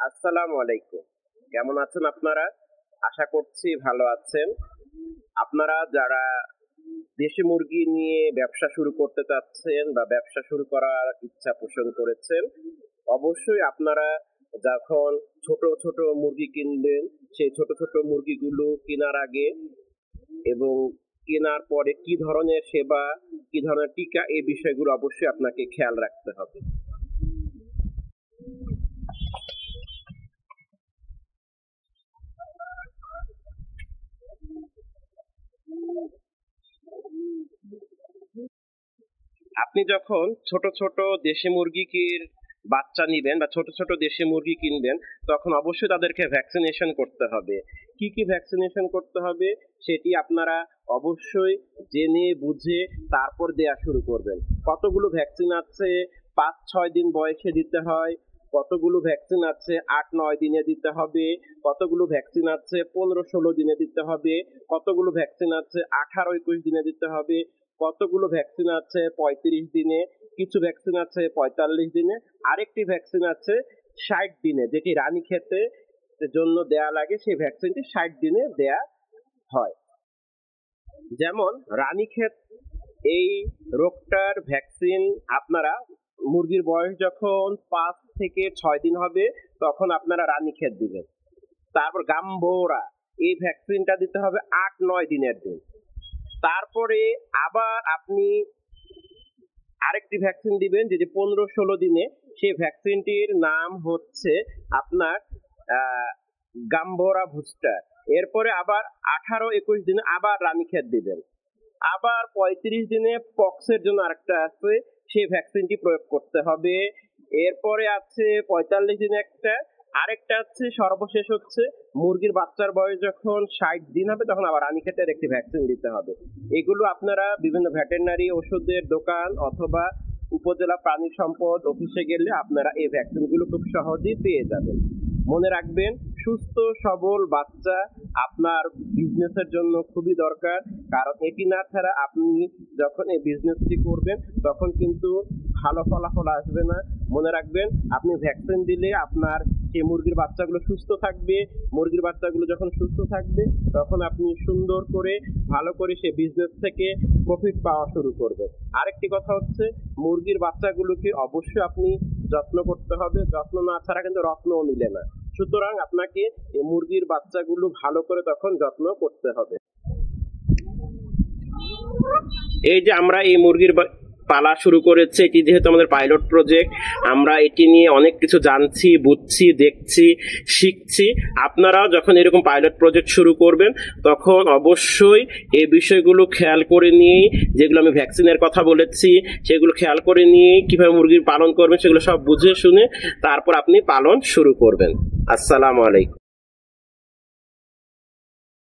আসসালামু আলাইকুম। কেমন আছেন আপনারা? আশা করছি ভালো আছেন। আপনারা যারা দেশি মুরগি নিয়ে ব্যবসা শুরু করতে চাচ্ছেন বা ব্যবসা শুরু করার ইচ্ছা পোষণ করেছেন, অবশ্যই আপনারা যখন ছোট, ছোট মুরগি কিনবেন, সেই ছোট, ছোট মুরগিগুলো কেনার আগে এবং কেনার পরে কি ধরনের সেবা, কি ধরনের টিকা এই বিষয়গুলো অবশ্যই আপনাকে খেয়াল রাখতে হবে। আপনি যখন ছোট ছোট দেশি মুরগির বাচ্চা নিবেন বা ছোট ছোট দেশি মুরগি কিনবেন, তখন অবশ্যই তাদেরকে ভ্যাকসিনেশন করতে হবে। কি কি ভ্যাকসিনেশন করতে হবে সেটি আপনারা অবশ্যই জেনে বুঝে তারপর দেয়া শুরু করবেন। কতগুলো ভ্যাকসিন আছে 5-6 দিন বয়সে দিতে হয়, কতগুলো ভ্যাকসিন আছে 8-9 দিনে দিতে হবে, কতগুলো ভ্যাকসিন আছে 15-16 দিনে দিতে হবে, কতগুলো ভ্যাকসিন আছে 18-21 দিনে দিতে হবে, কতগুলো ভ্যাকসিন আছে 35 দিনে, কিছু ভ্যাকসিন আছে 45 দিনে, আরেকটি ভ্যাকসিন আছে 60 দিনে, যেটি রানীক্ষেতে জন্য দেয়া লাগে। সেই ভ্যাকসিনটি 60 দিনে দেয়া হয়। যেমন রানীক্ষেত এই রোগটার ভ্যাকসিন আপনারা মুরগির বয়স যখন 5 থেকে 6 দিন হবে তখন আপনারা রানীক্ষেত দিবেন। তারপর গাম্বোরা এই ভ্যাকসিনটা দিতে হবে 8-9 দিনের দিন। তারপরে আবার আপনি আরেকটি ভ্যাকসিন দিবেন যেটি 15-16 দিনে। সেই ভ্যাকসিনটির নাম হচ্ছে আপনার গাম্বোরা বুস্টার। এরপরে আবার 18-21 দিনে আবার রানীক্ষেত দিবেন। আবার 35 দিনে পক্সের জন্য আরেকটা আছে, সেই ভ্যাকসিনটি প্রয়োগ করতে হবে। এরপরে আছে 45 দিনে একটা, আরেকটা আছে সর্বশেষ হচ্ছে মুরগির বাচ্চার বয়স যখন 60 দিন হবে তখন আবার রানীক্ষেতের একটি ভ্যাকসিন দিতে হবে। এগুলো আপনারা বিভিন্ন ভেটেরিনারি ওষুধের দোকান অথবা উপজেলা প্রাণী সম্পদ অফিসে গেলে আপনারা এই ভ্যাকসিনগুলো খুব সহজেই পেয়ে যাবেন। মনে রাখবেন, সুস্থ সবল বাচ্চা আপনার বিজনেসের জন্য খুবই দরকার, কারণ এটি না ছাড়া আপনি যখন এই বিজনেসটি করবেন তখন কিন্তু ভালো ফলাফল আসবে না। মনে রাখবেন, আপনি ভ্যাকসিন দিলে আপনার সেই মুরগির বাচ্চাগুলো সুস্থ থাকবে। মুরগির বাচ্চাগুলো যখন সুস্থ থাকবে তখন আপনি সুন্দর করে ভালো করে সে বিজনেস থেকে প্রফিট পাওয়া শুরু করবেন। আরেকটি কথা হচ্ছে, মুরগির বাচ্চাগুলোকে অবশ্যই আপনি যত্ন করতে হবে। যত্ন না ছাড়া কিন্তু রত্নও মিলে না। সুতরাং আপনাকে এই মুরগির বাচ্চাগুলো ভালো করে তখন যত্ন করতে হবে। এই যে আমরা এই মুরগির পালা শুরু করেছে, এটি যেহেতু আমাদের পাইলট প্রজেক্ট, আমরা এটি নিয়ে অনেক কিছু জানছি, বুঝছি, দেখছি, শিখছি। আপনারাও যখন এরকম পাইলট প্রজেক্ট শুরু করবেন তখন অবশ্যই এই বিষয়গুলো খেয়াল করে নিয়েই, যেগুলো আমি ভ্যাকসিনের কথা বলেছি সেগুলো খেয়াল করে নিয়েই কিভাবে মুরগির পালন করবেন সেগুলো সব বুঝে শুনে তারপর আপনি পালন শুরু করবেন। আসসালামু আলাইকুম।